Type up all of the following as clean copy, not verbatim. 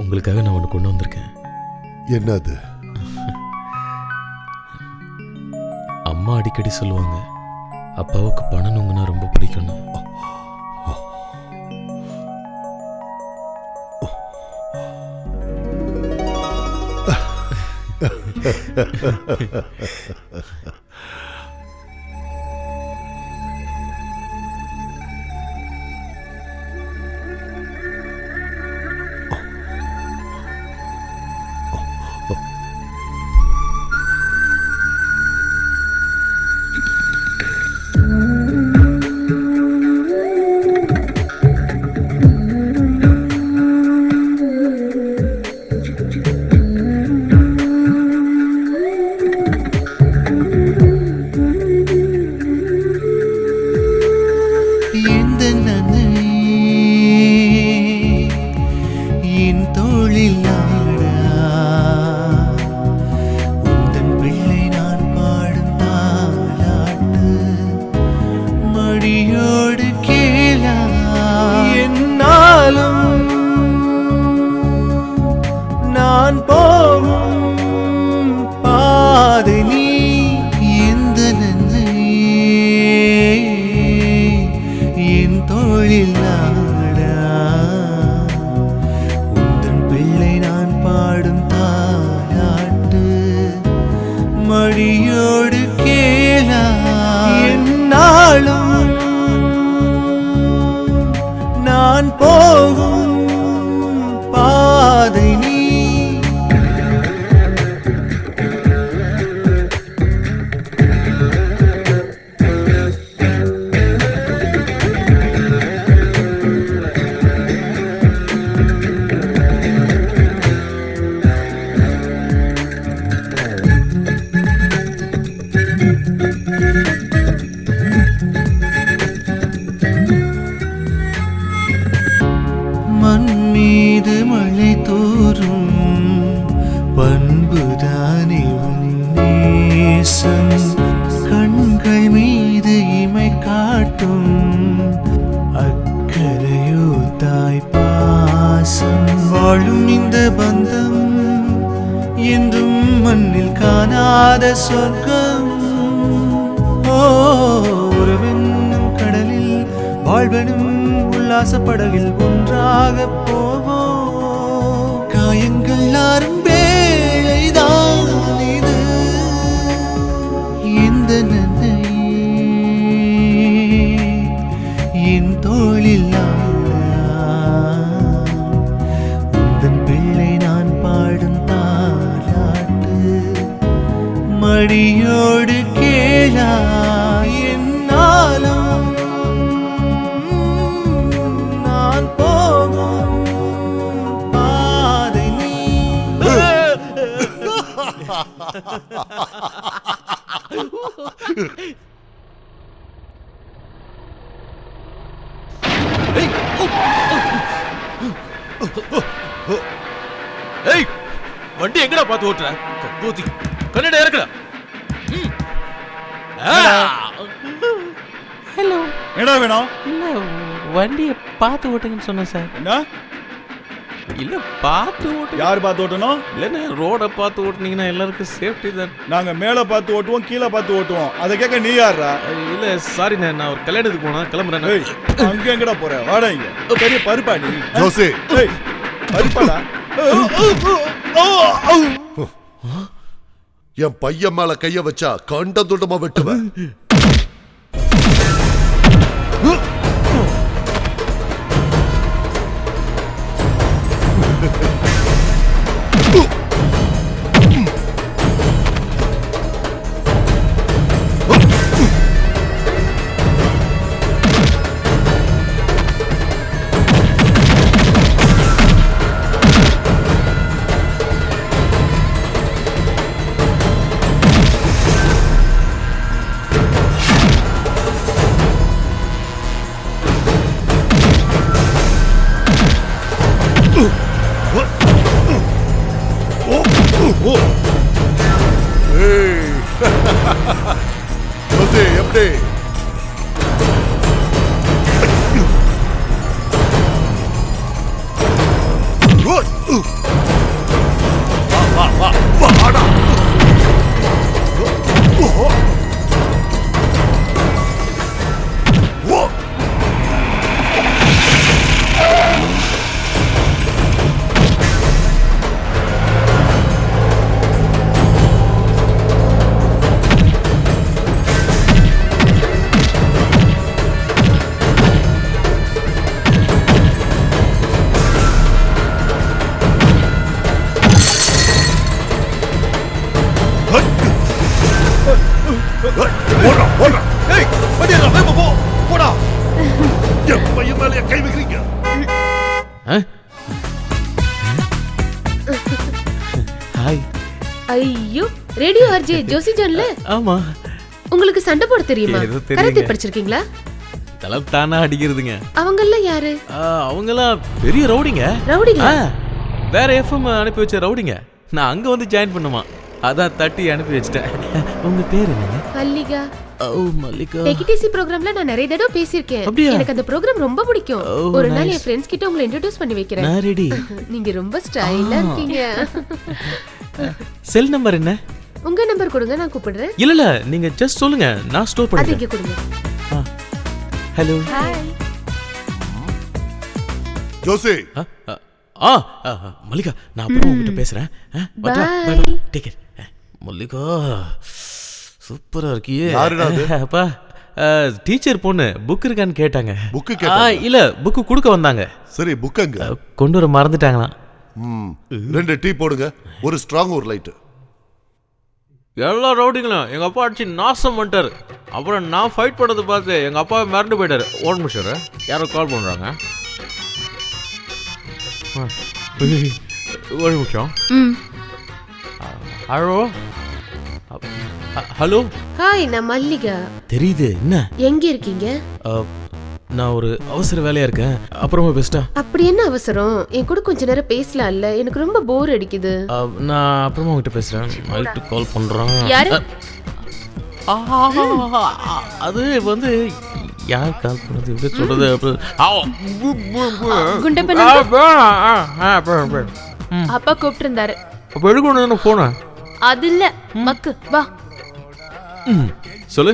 உங்களுக்காக நான் ஒன்று கொண்டு வந்திருக்கேன். என்னது? அம்மா அடிக்கடி சொல்லுவாங்க, அப்பாவுக்கு பணம் நுங்குனா ரொம்ப பிடிக்கணும். நான் போகும் பாதை நீ எந்த நன்மை என் தோளில் நாடா உந்தன் பிள்ளை நான் பாடும் தாலாட்டு மடியோடு கேளா என்னாலும் நான் போகும் பாதை நீ மண் மீது மழை தோறும் பண்புதானே உன் நேசம் கண்கள் மீது இமை காட்டும் அக்கறையோ தாய் பாசம் வாழும் இந்த பந்தம் என்றும் மண்ணில் காணாத சொர்க்கம் உறவென்னும் கடலில் வாழ்வெனும் உல்லாசப்படகில் ஒன்றாக போவோம் காயங்கள் ஆறும் வேளைதான் இது எந்த நன்மை என் தோளில் உந்தன் பிள்ளை நான் பாடும் தாலாட்டு மடியோடு கேளா என்னாலும் நான் போகும் பாதை நீ ஏய், வண்டி எங்கடா பார்த்து ஓட்டுற? கம்பூதி கன்னட இறக்குற. ஹலோ, என்னடா வேணும்? இல்ல வண்டியை பார்த்து ஓட்டுங்கன்னு சொன்னேன் சார். என்ன? இல்ல பார்த்து ஓட்டுங்க. யார் பார்த்து ஓட்டணும்? இல்லைண்ணே, ரோடை பார்த்து ஓட்டுனீங்கன்னா எல்லாருக்கும் சேஃப்டி தான். நாங்க மேல பார்த்து ஓட்டுவோம், கீழே பார்த்து ஓட்டுவோம். அதை கேட்க நீ யாரா? இல்ல சாரிண்ணே, நான் ஒரு கல்யாணத்துக்கு போனேன், கிளம்புறேன். ஏய், அங்க எங்கடா போற? வாடா இங்க. பெரிய பருப்பா நீ? ஜோசி, ஏய், பருப்பாடா? என் பையன் மேல கைய வச்சா கண்டம் துண்டமா வெட்டுவேன். மேலயே கை வைக்கிறீங்க? ஹாய். ஐயோ ரேடியோ ஆர்ஜே ஜோசி ஜான்ல ஆமா, உங்களுக்கு சண்டை போட தெரியுமா? ஏதோ தெரியுங்க. கராத்தே படிச்சிருக்கீங்களா? தலை தானா அடிக்கிறதுங்க. அவங்கெல்லாம் யாரு? அவங்கெல்லாம் பெரிய ரவுடிங்க. ரவுடிங்களா? வேற எஃப்எம் அனுப்பி வச்ச ரவுடிங்க. நான் அங்க வந்து ஜாயின் பண்ணுமா, அதான் தட்டி அனுப்பி வச்சிட்டேன். உங்க பேர் என்னங்க? மல்லிகா. ஓ மல்லிகா. டெகிடிசி ப்ரோகிராம்ல நான் நிறைய தடவை பேசியிருக்கேன். அப்படியா? எனக்கு அந்த ப்ரோகிராம் ரொம்ப பிடிக்கும். Oh, ஒரு நாள் nice. என் ஃப்ரெண்ட்ஸ் கிட்ட உங்களை இன்ட்ரோடியூஸ் பண்ணி வைக்கிறேன். நான் ரெடி. நீங்க ரொம்ப ஸ்டைலா இருக்கீங்க. செல் நம்பர் என்ன? உங்க நம்பர் கொடுங்க, நான் கூப்பிடுறேன். இல்ல நீங்க ஜஸ்ட் சொல்லுங்க, நான் ஸ்டோர் அது பண்ணிக்கிறேன். இங்க கொடுங்க. ஹலோ. ஹாய். ஜோசி, மல்லிகா, நான் அப்புறம் உங்ககிட்ட பேசுறேன். Bye. Take care. மல்லிகா சூப்பரா இருக்கியே. யாருடா அது? அப்பா டீச்சர் பொண்ணு புக் இருக்கான்னு கேட்டாங்க. புக்கு கேட்டாங்க? இல்ல புக்கு கொடுக்க வந்தாங்க. சரி புக்கங்க. கொண்டு வர மறந்துட்டாங்களாம். 2 டீ போடுங்க, ஒரு ஸ்ட்ராங் ஒரு லைட். எல்லா ரவுடிங்களும் எங்க அப்பா அடிச்சு நாசம் பண்ணிட்டாரு. அப்புறம் நான் ஃபைட் பண்ணதை பார்த்து எங்க அப்பா மிரண்டு போயிட்டாரு. ஒரு நிமிஷம், யாரோ கால் பண்றாங்க. ஒரு நிமிஷம். Hello hello. ஹாய், நான் மல்லிகா. தெரியுது. என்ன? எங்க இருக்கீங்க? நான் ஒரு அவசர வேலையா இருக்கேன், அப்புறமா பெஸ்டா. அப்படி என்ன அவசரம்? என் கூட கொஞ்ச நேரம் பேசலாம்ல, எனக்கு ரொம்ப போர் அடிக்குது. நான் அப்புறமா உங்ககிட்ட பேசுறேன். நைட்டு கால் பண்றேன். யாரு? அது வந்து யார் கால் பண்ணது, எப்படி சொல்றது? குண்டப்பன் அப்பா கூப்பிட்டு இருந்தாரு. அப்ப எடுக்கணும் போன. அது இல்ல மக்கு, வா. சொல்லு.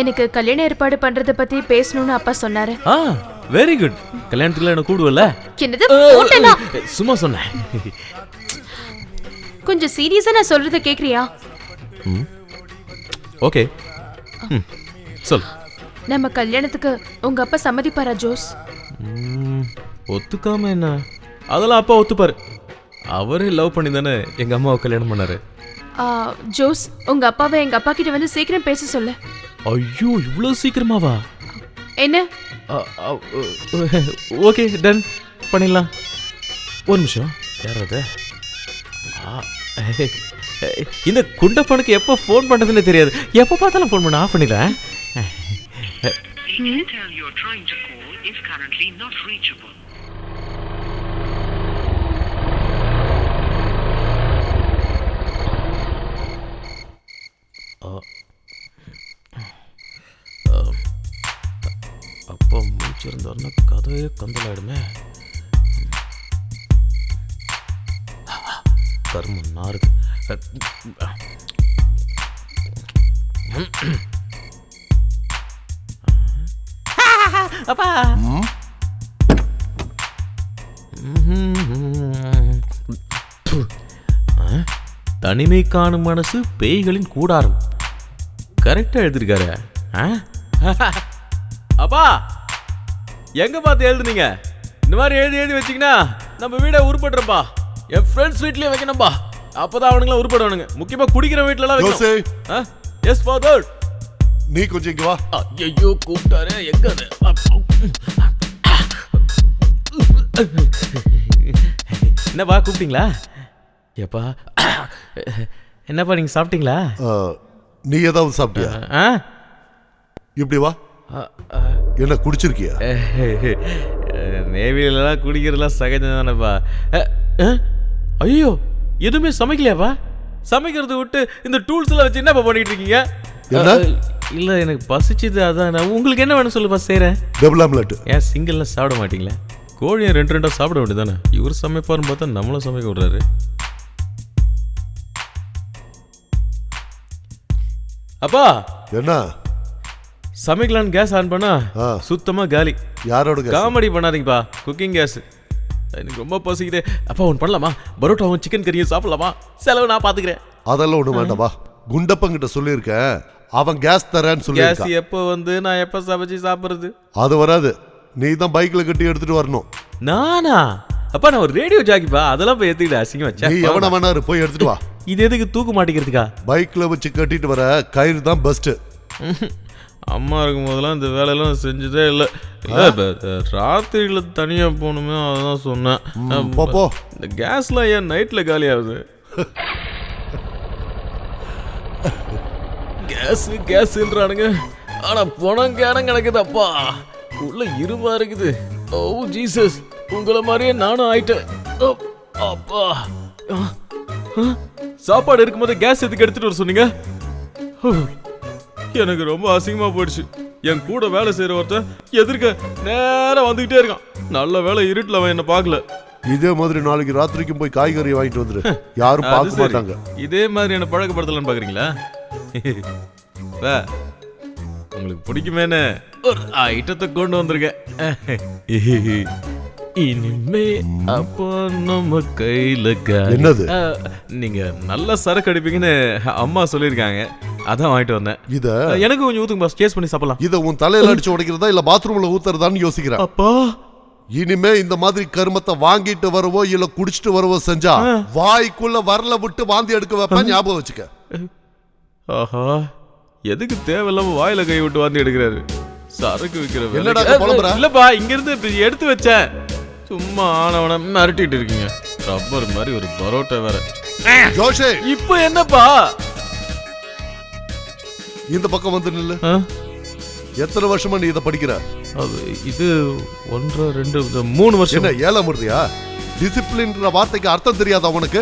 எனக்கு கல்யாண ஏற்பாடு பண்றத பத்தி பேசணும்னு அப்பா சொன்னாரு. Very good. கல்யாணத்துல என்ன கூடுவல்ல? என்னது போட்டேனா? சும்மா சொன்னேன். கொஞ்சம் சீரியஸா நான் சொல்றத கேக்குறியா? ஓகே, சொல். நம்ம கல்யாணத்துக்கு உங்க அப்பா சம்மதிப்பாரா ஜோஸ்? ஒத்துக்காம என்ன? அதெல்லாம் அப்பா ஒத்துப்பாரு. அவரே லவ் பண்ணி தானே எங்க அம்மாவை கல்யாணம் பண்ணாரு. ஜோஸ், உங்க அப்பாவை எங்க அப்பா கிட்ட வந்து சீக்கிரம் பேச சொல்லு. ஐயோ, இவ்வளவு சீக்கிரமாவா? என்ன? ஓகே, டன் பண்ணிடலாம். ஒரு நிமிஷம். யார் அது? இந்த குண்டப்பனுக்கு எப்போ ஃபோன் பண்ணுறதுன்னு தெரியாது. எப்போ பார்த்தாலும் ஃபோன் பண்ண ஆஃப் பண்ணிடுறேன். அப்பா முடிச்சிருந்தாருன்னா கதையே கந்தலாயிடுமே. கர்மம் நாறுது. அப்பா தனிமை காணும் மனசு பேய்களின் கூடாரம். கரெக்டா எழுதிருக்காரு. அப்பா எங்க பார்த்து எழுதுனீங்க? இந்த மாதிரி எழுதி எழுதி வச்சிங்கன்னா நம்ம வீடை உருப்படுறப்பா. என் ஃப்ரெண்ட்ஸ் வீட்லயே வைக்கணும்பா. அப்பதான் அவனுங்களாம் உருப்படுவானுங்க. முக்கியமா குடிக்கிற வீட்லலாம் வைக்கணும். Yes father. நீ கொஞ்சம் இங்க வா. ஐயோ, கூப்பிட்டாரு. எங்க அது? என்னப்பா கூப்பிட்டீங்களா? ஏப்பா, என்னப்பா நீங்க சாப்பிட்டீங்களா? நீ ஏதாவது சாப்பிட்டியா? இப்படி வா. என்ன குடிச்சிருக்கியா? நேவிலாம் குடிக்கிறதுலாம் சகஜம் தானேப்பா. ஐயோ, எதுவுமே சமைக்கலையாப்பா? சமைக்கிறது விட்டு இந்த டூல்ஸ் எல்லாம் வச்சு என்னப்பா பண்ணிட்டு இருக்கீங்க? இல்ல, எனக்கு பசிச்சுது, அதான். உங்களுக்கு என்ன வேணும் சொல்லுப்பா, செய்றேன். Double omelette. ஏன் சிங்கிள்லாம் சாப்பிட மாட்டீங்களா? கோழியை 2 சாப்பிட வேண்டியதானே? இவர் சமைப்பாருன்னு பார்த்தா நம்மளும் சமைக்க விடுறாரு. அப்பா என்ன சமைக்கலான்னு கேஸ் ஆன் பண்ணா சுத்தமா காலி. யாரோட கேஸ்? காமெடி பண்ணாதீங்கப்பா. Cooking gas. எனக்கு ரொம்ப பசிக்குது. அப்பா ஒன்று பண்ணலாமா? பரோட்டாவும் சிக்கன் கறியும் சாப்பிடலாமா? செலவு நான் பாத்துக்கிறேன். அதெல்லாம் ஒண்ணு வேண்டாமா. குண்டப்பங்கிட்ட சொல்லியிருக்கேன், அவன் கேஸ் தரேன்னு சொல்லி. கேஸ் எப்போ வந்து நான் எப்போ சமைச்சு சாப்பிடுறது? அது வராது. நீ தான் பைக்ல கட்டி எடுத்துட்டு வரணும். நானா? அப்பா நான் ஒரு ரேடியோ ஜாக்கிப்பா. அதெல்லாம் போய் எடுத்துக்கிட்டு அசிங்கமா நீ எவன வேணாரு போய் எடுத்துட்டு வா. இது எதுக்கு தூக்கு மாட்டிக்கிறதுக்கா? பைக்ல வச்சு கட்டிட்டு வர கயிறு தான் பெஸ்ட். அம்மா இருக்கும் போதெல்லாம் இந்த வேலையெல்லாம் செஞ்சதே இல்லை. ராத்திரியில தனியா போகணுமே அதான் சொன்னேன். போ. இந்த கேஸ்லாம் ஏன் நைட்ல காலி ஆகுது? கேஸ்ன்றானுங்க, ஆனா பணம் கேடம் கிடக்குது. அப்பா உள்ள இருமா இருக்குது. ஓ ஜீசஸ், உங்களை மாதிரியே நானும் ஆயிட்டேன். அப்பா சாப்பாடு இருக்கும்போது கேஸ் எதுக்கு எடுத்துட்டு வர சொன்னீங்க? எனக்கு ரொம்ப அசிங்கமா போயிடுச்சு. என் கூட வேலை செய்யற ஒருத்தன் எதிர்க்க நேரம் வந்துகிட்டே இருக்கான். நல்ல வேலை இருட்டுல அவன் என்ன பார்க்கல. இதே மாதிரி நாளைக்கு ராத்திரிக்கும் போய் காய்கறி வாங்கிட்டு வந்துரு, யாரும் பார்க்க மாட்டாங்க. இதே மாதிரி என்ன பழக்கப்படுத்தலான்னு பாக்குறீங்களா? உங்களுக்கு பிடிக்குமேனு ஒரு ஐட்டத்தை கொண்டு வந்திருக்கேன். இனிமே அப்போ நம்ம கையில என்னது? நீங்க நல்ல சரக்கு அடிப்பீங்கன்னு அம்மா சொல்லியிருக்காங்க, அதான் வாங்கிட்டு வந்தேன். இத எனக்கு கொஞ்சம் ஊத்துங்க பாஸ், கேஸ் பண்ணி சாப்பிடலாம். இத உன் தலையில அடிச்சு உடைக்கிறதா இல்ல பாத்ரூம்ல ஊத்துறதான்னு யோசிக்கிறேன். அப்பா இனிமே இந்த மாதிரி கருமத்தை வாங்கிட்டு வரவோ இல்ல குடிச்சிட்டு வரவோ செஞ்சா வாய்க்குள்ள வரல விட்டு வாந்தி எடுக்க வைப்ப, ஞாபகம் வச்சுக்க. ஆஹா, எதுக்கு தேவையில்லாம வாயில கை விட்டு வாந்தி எடுக்கிறாரு? சரக்கு என்னடா விக்கிற இல்லப்பா, இங்க இருந்து எடுத்து வச்சேன். சும்மா ஆனவன மிரட்டிட்டு இருக்கீங்க. ரப்பர் மாதிரி ஒரு பரோட்டா வேற. ஜோஷே, இப்போ என்னப்பா? இந்த பக்கம் வந்து நில்லு. எத்தனை வருஷமா நீ இதை படிக்கிற? இது 1 2 3 வருஷம். என்ன ஏழை முறையா? டிசிப்ளின்ற வார்த்தைக்கு அர்த்தம் தெரியாதா உனக்கு?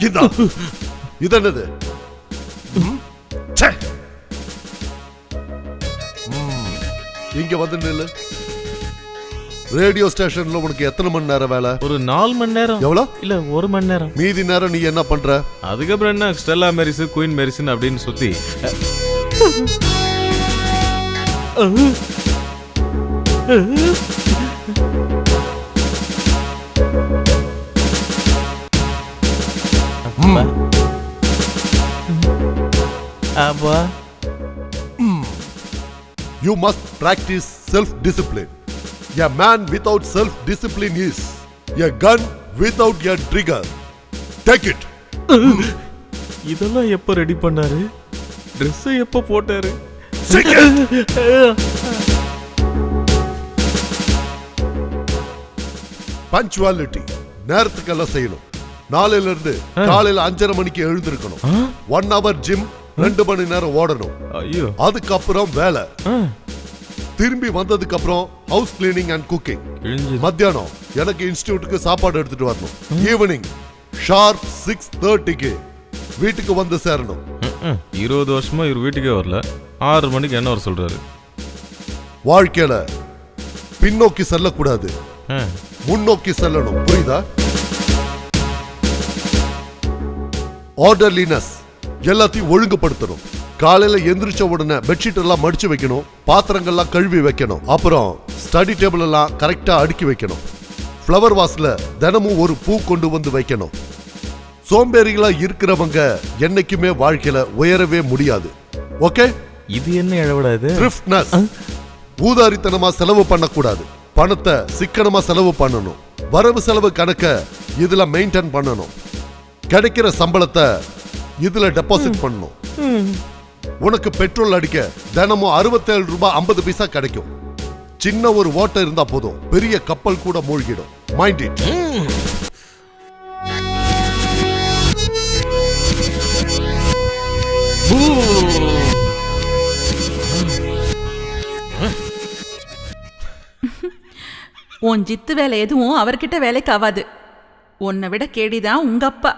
இது என்னது? இங்க வந்து நில்லு. ரேடியோ ஸ்டேஷன்ல உனக்கு எத்தனை மணி நேரம் வேலை? ஒரு 4 மணி நேரம். எவ்வளவு? இல்ல 1 மணி நேரம். மீதி நேரம் நீ என்ன பண்ற? அதுக்கப்புறம் என்ன, ஸ்டெல்லா மேரிஸ், குயின் மேரிஸ் அப்படின்னு சுத்தி அப்பா. You must practice self-discipline. A man without self-discipline is a gun without a trigger. Take it. இதெல்லாம் எப்ப ரெடி பண்ணாரு? Dress எப்ப போட்டாரு? Punctuality. நேரத்துக்கெல்லாம் செய்யணும். நாளையில இருந்து காலையில 5:30 மணிக்கு எழுந்திருக்கணும். 1 hour ஜிம், 2 மணி நேரம் ஓடணும். ஐயோ. அதுக்கப்புறம் வேலை. திரும்பி வந்ததுக்கு அப்புறம் ஹவுஸ் கிளீனிங் அண்ட் குக்கிங். மத்தியானம் எனக்கு இன்ஸ்டிடியூட்டுக்கு சாப்பாடு எடுத்துட்டு வரணும். ஈவினிங் ஷார்ப் 6:30க்கு வீட்டுக்கு வந்து சேரணும். 20 வருஷமா இவர் வீட்டுக்கே வரல, 6 மணிக்கு என்ன வர சொல்றாரு? வாழ்க்கையில பின்னோக்கி செல்லக்கூடாது, முன்னோக்கி செல்லணும். புரியுதா? ஆர்டர்லினஸ், எல்லாத்தையும் ஒழுங்குபடுத்தணும். காலையில எந்திரிச்ச உடனே பெட்ஷீட் எல்லாம் மடிச்சு வைக்கணும், பாத்திரங்கள்லாம் கழுவி வைக்கணும், அப்புறம் ஸ்டடி டேபிள் எல்லாம் கரெக்டா அடுக்கி வைக்கணும். ஃப்ளவர் வாஸ்ல தினமும் ஒரு பூ கொண்டு வந்து வைக்கணும். சோம்பேறிகளா இருக்கிறவங்க என்னைக்குமே வாழ்க்கையில உயரவே முடியாது. ஓகே? இது என்ன இழவிடாது? த்ரிஃப்ட்னஸ், ஊதாரித்தனமா செலவு பண்ணக்கூடாது. பணத்தை சிக்கனமா செலவு பண்ணணும். வரவு செலவு கணக்க இதுல மெயின்டைன் பண்ணணும். கிடைக்கிற சம்பளத்தை இதுல டெபாசிட் பண்ணணும். உனக்கு பெட்ரோல் அடிக்க தினமும் 67 ரூபாய் 50 பைசா கிடைக்கும். சின்ன ஒரு ஓட்டை இருந்தா போதும், பெரிய கப்பல் கூட மூழ்கிடும். Mind it. உன் ஜித்து வேலை எதுவும் அவர்கிட்ட வேலைக்கு ஆகாது. உன்னை விட கேடிதான் உங்க அப்பா.